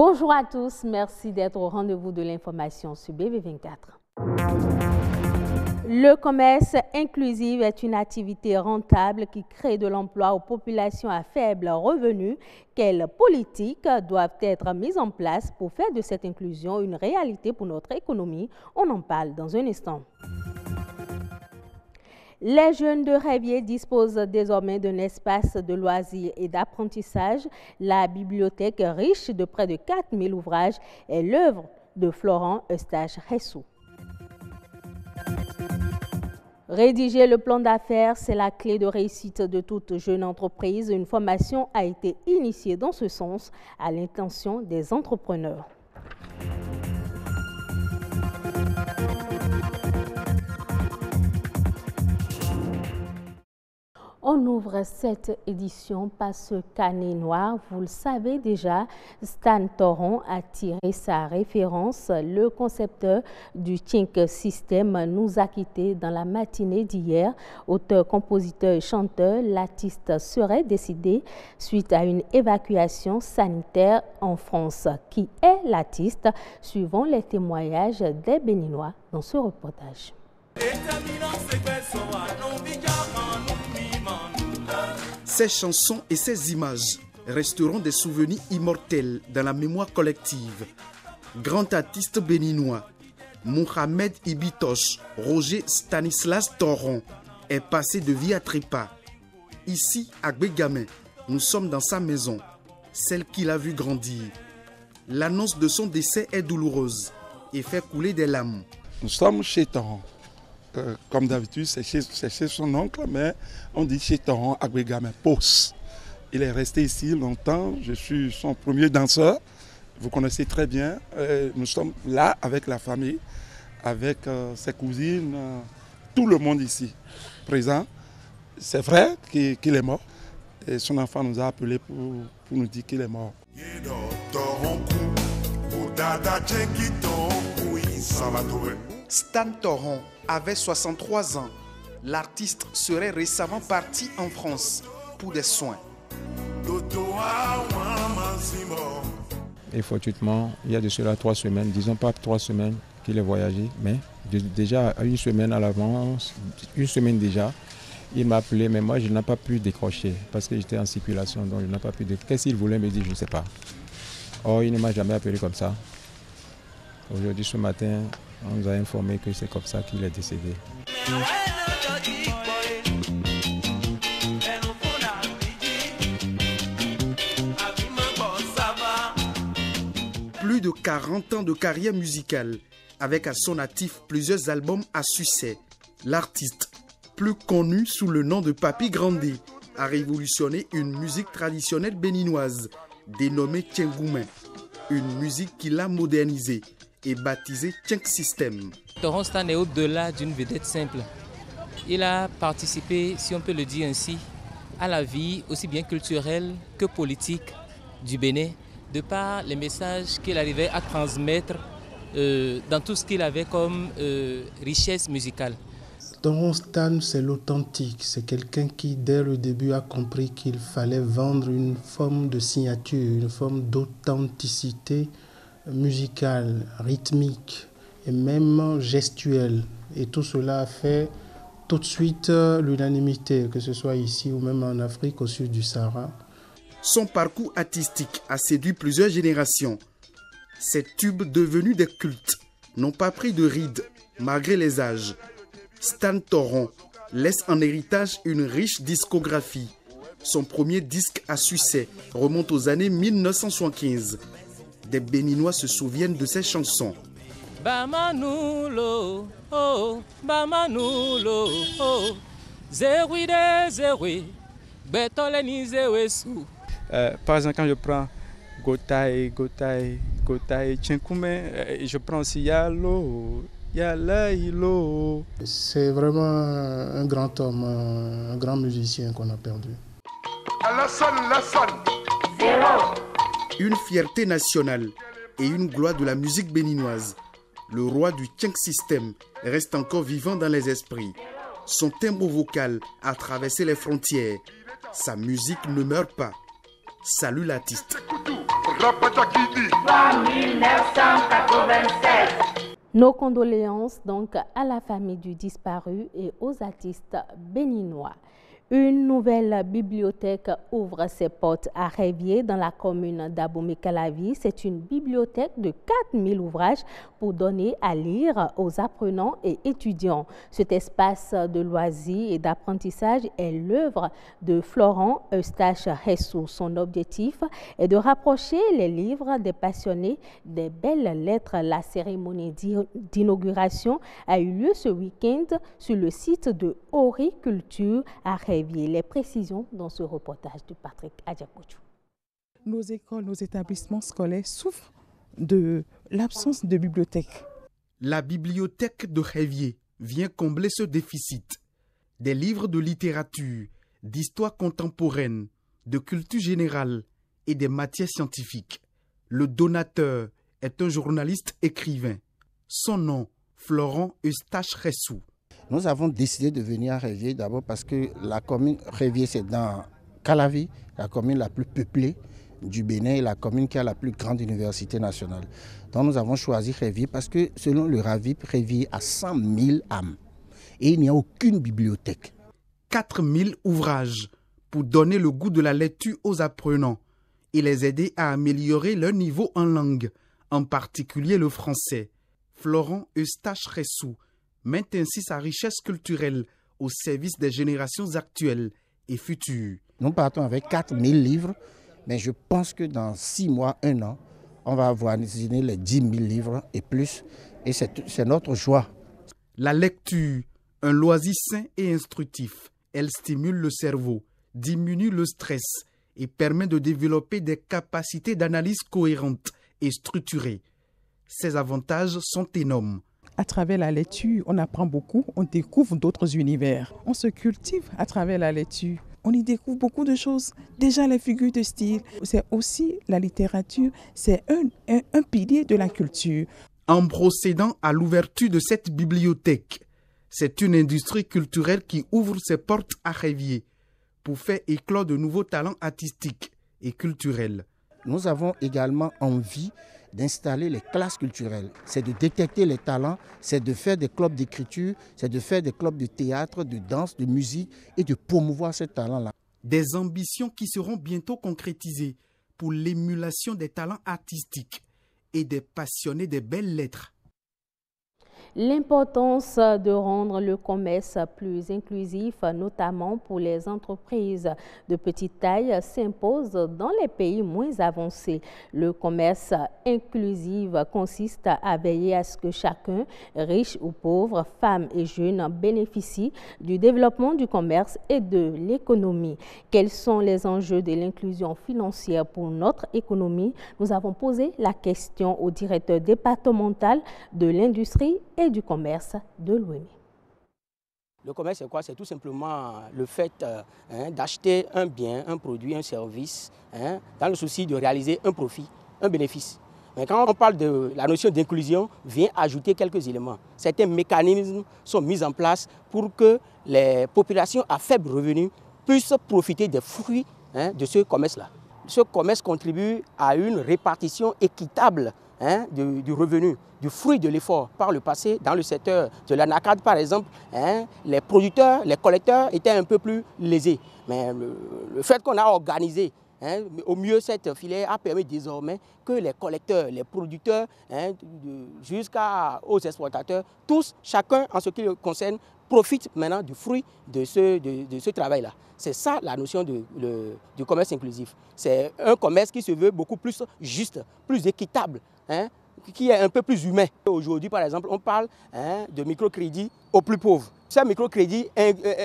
Bonjour à tous, merci d'être au rendez-vous de l'information sur BV24. Le commerce inclusif est une activité rentable qui crée de l'emploi aux populations à faible revenu. Quelles politiques doivent être mises en place pour faire de cette inclusion une réalité pour notre économie? On en parle dans un instant. Les jeunes de Révier disposent désormais d'un espace de loisirs et d'apprentissage. La bibliothèque, riche de près de 4000 ouvrages, est l'œuvre de Florent Eustache-Ressou. Rédiger le plan d'affaires, c'est la clé de réussite de toute jeune entreprise. Une formation a été initiée dans ce sens à l'intention des entrepreneurs. On ouvre cette édition par ce carnet noir. Vous le savez déjà, Stan Toron a tiré sa référence. Le concepteur du Think System nous a quittés dans la matinée d'hier. Auteur, compositeur et chanteur, l'artiste serait décédé suite à une évacuation sanitaire en France. Qui est l'artiste? Suivons les témoignages des Béninois dans ce reportage. Ces chansons et ces images resteront des souvenirs immortels dans la mémoire collective. Grand artiste béninois, Mohamed Ibitoche Roger Stanislas Toron est passé de vie à trépas. Ici, à Bégamé, nous sommes dans sa maison, celle qu'il a vu grandir. L'annonce de son décès est douloureuse et fait couler des larmes. Nous sommes chez Toron. Comme d'habitude, c'est chez son oncle, mais on dit chez Toron à Bégamé, Pos. Il est resté ici longtemps, je suis son premier danseur, vous connaissez très bien. Nous sommes là avec la famille, avec ses cousines, tout le monde ici présent. C'est vrai qu'il est mort et son enfant nous a appelés pour nous dire qu'il est mort. Stan Toron avait 63 ans. L'artiste serait récemment parti en France pour des soins. Et fortuitement, il y a de cela 3 semaines, disons pas 3 semaines qu'il est voyagé, mais déjà une semaine à l'avance, une semaine déjà, il m'a appelé, mais moi je n'ai pas pu décrocher parce que j'étais en circulation, donc je n'ai pas pu décrocher. Qu'est-ce qu'il voulait me dire, je ne sais pas. Or, il ne m'a jamais appelé comme ça. Aujourd'hui, ce matin, on nous a informé que c'est comme ça qu'il est décédé. Plus de 40 ans de carrière musicale, avec à son actif plusieurs albums à succès. L'artiste, plus connu sous le nom de Papi Grandé, a révolutionné une musique traditionnelle béninoise, dénommée Tiengoumen. Une musique qu'il a modernisée et baptisée Think System. Toron Stan est au-delà d'une vedette simple. Il a participé, si on peut le dire ainsi, à la vie aussi bien culturelle que politique du Bénin, de par les messages qu'il arrivait à transmettre dans tout ce qu'il avait comme richesse musicale. Toron Stan, c'est l'authentique. C'est quelqu'un qui, dès le début, a compris qu'il fallait vendre une forme de signature, une forme d'authenticité musicale, rythmique et même gestuelle. Et tout cela a fait tout de suite l'unanimité, que ce soit ici ou même en Afrique, au sud du Sahara. Son parcours artistique a séduit plusieurs générations. Ces tubes devenus des cultes n'ont pas pris de rides malgré les âges. Stan Toron laisse en héritage une riche discographie. Son premier disque à succès remonte aux années 1975. Des Béninois se souviennent de ses chansons. Bamanulo, oh, Bamanulo, oh, Zerwide, Zerwi, Betoleni, Zewesu. Par exemple, quand je prends Gotaï, Tchenkoumé, je prends aussi Yalo, Yalaïlo. C'est vraiment un grand homme, un grand musicien qu'on a perdu. Une fierté nationale et une gloire de la musique béninoise. Le roi du Think System reste encore vivant dans les esprits. Son timbre vocal a traversé les frontières. Sa musique ne meurt pas. Salut l'artiste. Nos condoléances donc à la famille du disparu et aux artistes béninois. Une nouvelle bibliothèque ouvre ses portes à Révier dans la commune d'Abomey-Calavi. C'est une bibliothèque de 4000 ouvrages pour donner à lire aux apprenants et étudiants. Cet espace de loisirs et d'apprentissage est l'œuvre de Florent Eustache-Ressou. Son objectif est de rapprocher les livres des passionnés des belles lettres. La cérémonie d'inauguration a eu lieu ce week-end sur le site de Horiculture à Révier. Les précisions dans ce reportage de Patrick Adjakochou. Nos écoles, nos établissements scolaires souffrent de l'absence de bibliothèque. La bibliothèque de Révier vient combler ce déficit. Des livres de littérature, d'histoire contemporaine, de culture générale et des matières scientifiques. Le donateur est un journaliste écrivain. Son nom, Florent Eustache-Ressou. Nous avons décidé de venir à Révier d'abord parce que la commune Révier, c'est dans Calavi, la commune la plus peuplée du Bénin et la commune qui a la plus grande université nationale. Donc nous avons choisi Révier parce que selon le RAVIP, Révier a 100 000 âmes et il n'y a aucune bibliothèque. 4000 ouvrages pour donner le goût de la lecture aux apprenants et les aider à améliorer leur niveau en langue, en particulier le français. Florent Eustache-Ressou met ainsi sa richesse culturelle au service des générations actuelles et futures. Nous partons avec 4000 livres, mais je pense que dans 6 mois, 1 an, on va avoir désigné les 10 000 livres et plus, et c'est notre joie. La lecture, un loisir sain et instructif, elle stimule le cerveau, diminue le stress et permet de développer des capacités d'analyse cohérentes et structurées. Ces avantages sont énormes. À travers la lecture, on apprend beaucoup, on découvre d'autres univers. On se cultive à travers la lecture. On y découvre beaucoup de choses. Déjà les figures de style, c'est aussi la littérature, c'est un pilier de la culture. En procédant à l'ouverture de cette bibliothèque, c'est une industrie culturelle qui ouvre ses portes à Révier pour faire éclore de nouveaux talents artistiques et culturels. Nous avons également envie d'installer les classes culturelles. C'est de détecter les talents, c'est de faire des clubs d'écriture, c'est de faire des clubs de théâtre, de danse, de musique et de promouvoir ces talents-là. Des ambitions qui seront bientôt concrétisées pour l'émulation des talents artistiques et des passionnés des belles lettres. L'importance de rendre le commerce plus inclusif, notamment pour les entreprises de petite taille, s'impose dans les pays moins avancés. Le commerce inclusif consiste à veiller à ce que chacun, riche ou pauvre, femme et jeune, bénéficie du développement du commerce et de l'économie. Quels sont les enjeux de l'inclusion financière pour notre économie? Nous avons posé la question au directeur départemental de l'industrie et du commerce de l'Ouémé. Le commerce, c'est quoi? C'est tout simplement le fait d'acheter un bien, un produit, un service, dans le souci de réaliser un profit, un bénéfice. Mais quand on parle de la notion d'inclusion, vient ajouter quelques éléments. Certains mécanismes sont mis en place pour que les populations à faible revenu puissent profiter des fruits de ce commerce-là. Ce commerce contribue à une répartition équitable du revenu, du fruit de l'effort. Par le passé, dans le secteur de l'anacarde, par exemple, les producteurs, les collecteurs étaient un peu plus lésés. Mais le fait qu'on a organisé au mieux cette filière a permis désormais que les collecteurs, les producteurs, jusqu'aux exportateurs, tous, chacun en ce qui le concerne, profitent maintenant du fruit de ce travail-là. C'est ça la notion du commerce inclusif. C'est un commerce qui se veut beaucoup plus juste, plus équitable, qui est un peu plus humain. Aujourd'hui, par exemple, on parle de microcrédit aux plus pauvres. Ces microcrédits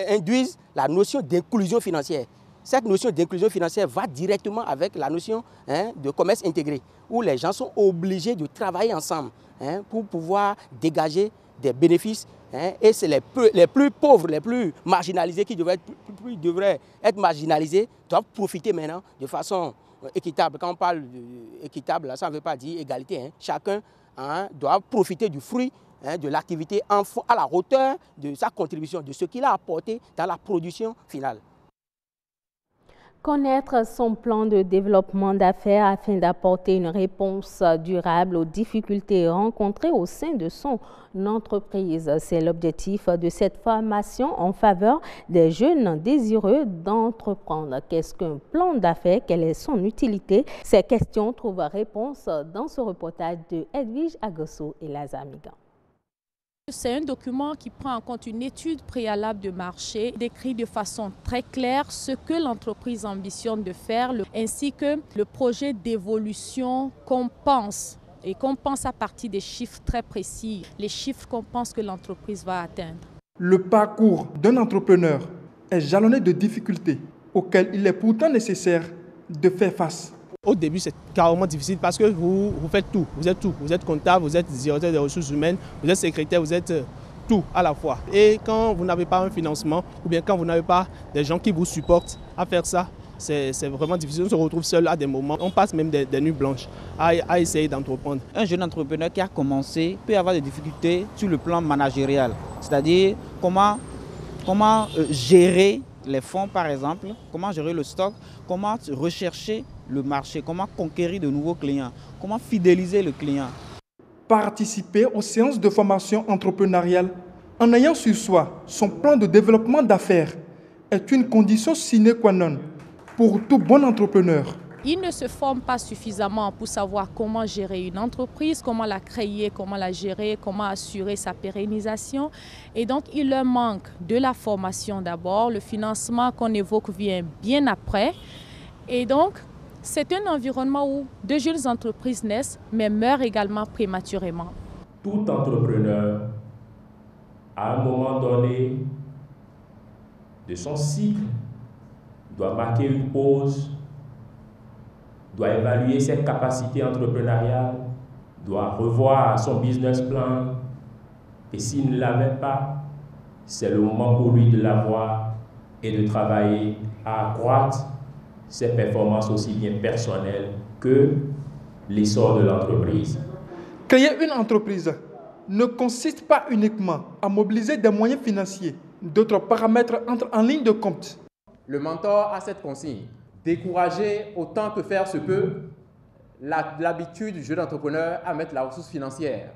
induisent la notion d'inclusion financière. Cette notion d'inclusion financière va directement avec la notion de commerce intégré, où les gens sont obligés de travailler ensemble pour pouvoir dégager des bénéfices. Et c'est les plus pauvres, les plus marginalisés qui devraient être marginalisés, doivent profiter maintenant de façon équitable. Quand on parle d'équitable, ça ne veut pas dire égalité. Chacun doit profiter du fruit de l'activité à la hauteur de sa contribution, de ce qu'il a apporté dans la production finale. Connaître son plan de développement d'affaires afin d'apporter une réponse durable aux difficultés rencontrées au sein de son entreprise. C'est l'objectif de cette formation en faveur des jeunes désireux d'entreprendre. Qu'est-ce qu'un plan d'affaires? Quelle est son utilité? Ces questions trouvent réponse dans ce reportage de Edwige Agosso et Lazare Migan. C'est un document qui prend en compte une étude préalable de marché, décrit de façon très claire ce que l'entreprise ambitionne de faire, ainsi que le projet d'évolution qu'on pense, et qu'on pense à partir des chiffres très précis, les chiffres qu'on pense que l'entreprise va atteindre. Le parcours d'un entrepreneur est jalonné de difficultés auxquelles il est pourtant nécessaire de faire face. Au début, c'est carrément difficile parce que vous faites tout. Vous êtes tout. Vous êtes comptable, vous êtes directeur des ressources humaines, vous êtes secrétaire, vous êtes tout à la fois. Et quand vous n'avez pas un financement ou bien quand vous n'avez pas des gens qui vous supportent à faire ça, c'est vraiment difficile. On se retrouve seul à des moments. On passe même des nuits blanches à essayer d'entreprendre. Un jeune entrepreneur qui a commencé peut avoir des difficultés sur le plan managérial. C'est-à-dire comment gérer les fonds, par exemple, comment gérer le stock, comment rechercher le marché, comment conquérir de nouveaux clients, comment fidéliser le client. Participer aux séances de formation entrepreneuriale en ayant sur soi son plan de développement d'affaires est une condition sine qua non pour tout bon entrepreneur. Ils ne se forment pas suffisamment pour savoir comment gérer une entreprise, comment la créer, comment la gérer, comment assurer sa pérennisation. Et donc, il leur manque de la formation d'abord. Le financement qu'on évoque vient bien après. Et donc, c'est un environnement où de jeunes entreprises naissent, mais meurent également prématurément. Tout entrepreneur, à un moment donné de son cycle, doit marquer une pause, doit évaluer ses capacités entrepreneuriales, doit revoir son business plan. Et s'il ne l'avait pas, c'est le moment pour lui de l'avoir et de travailler à accroître ses performances aussi bien personnelles que l'essor de l'entreprise. Créer une entreprise ne consiste pas uniquement à mobiliser des moyens financiers. D'autres paramètres entrent en ligne de compte. Le mentor a cette consigne: décourager autant que faire se peut l'habitude du jeune entrepreneur à mettre la ressource financière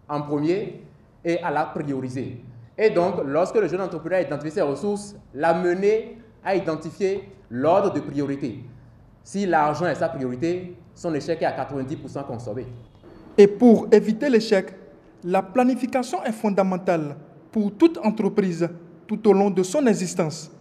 en premier et à la prioriser. Et donc, lorsque le jeune entrepreneur identifie ses ressources, l'amener à identifier l'ordre de priorité. Si l'argent est sa priorité, son échec est à 90% consommé. Et pour éviter l'échec, la planification est fondamentale pour toute entreprise tout au long de son existence.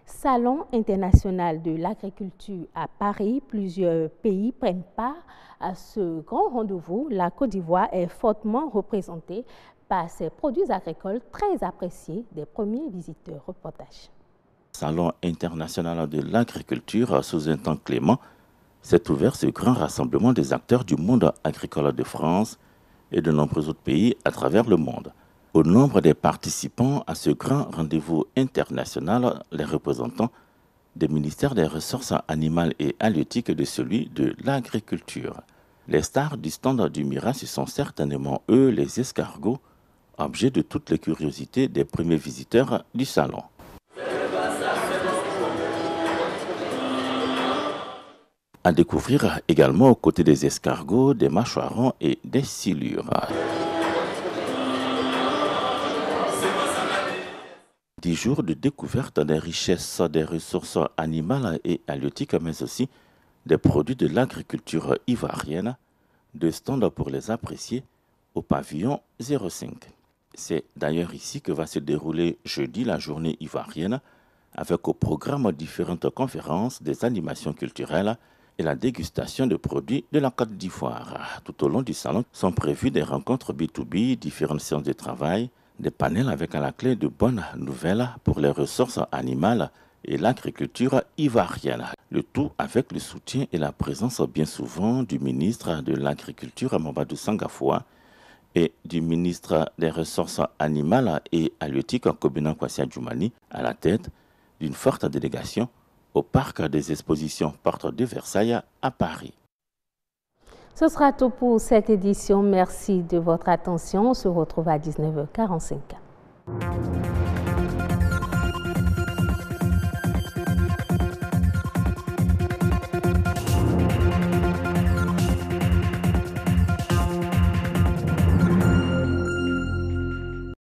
Salon international de l'agriculture à Paris, plusieurs pays prennent part à ce grand rendez-vous. La Côte d'Ivoire est fortement représentée par ses produits agricoles très appréciés des premiers visiteurs. Reportage. Salon international de l'agriculture sous un temps clément, s'est ouvert ce grand rassemblement des acteurs du monde agricole de France et de nombreux autres pays à travers le monde. Au nombre des participants à ce grand rendez-vous international, les représentants des ministères des Ressources animales et halieutiques et de celui de l'agriculture. Les stars du stand du Mira, ce sont certainement eux, les escargots, objet de toutes les curiosités des premiers visiteurs du salon. À découvrir également aux côtés des escargots, des mâchoirons et des silures. 10 jours de découverte des richesses des ressources animales et halieutiques, mais aussi des produits de l'agriculture ivoirienne, de stands pour les apprécier au pavillon 05. C'est d'ailleurs ici que va se dérouler jeudi la journée ivoirienne, avec au programme différentes conférences, des animations culturelles et la dégustation de produits de la Côte d'Ivoire. Tout au long du salon sont prévues des rencontres B2B, différentes séances de travail, des panels avec à la clé de bonnes nouvelles pour les ressources animales et l'agriculture ivoirienne. Le tout avec le soutien et la présence bien souvent du ministre de l'Agriculture, Mamadou Sangafoua, et du ministre des Ressources animales et halieutiques, Kobina Kwasi Adjoumani, à la tête d'une forte délégation au parc des expositions Porte de Versailles à Paris. Ce sera tout pour cette édition. Merci de votre attention. On se retrouve à 19h45.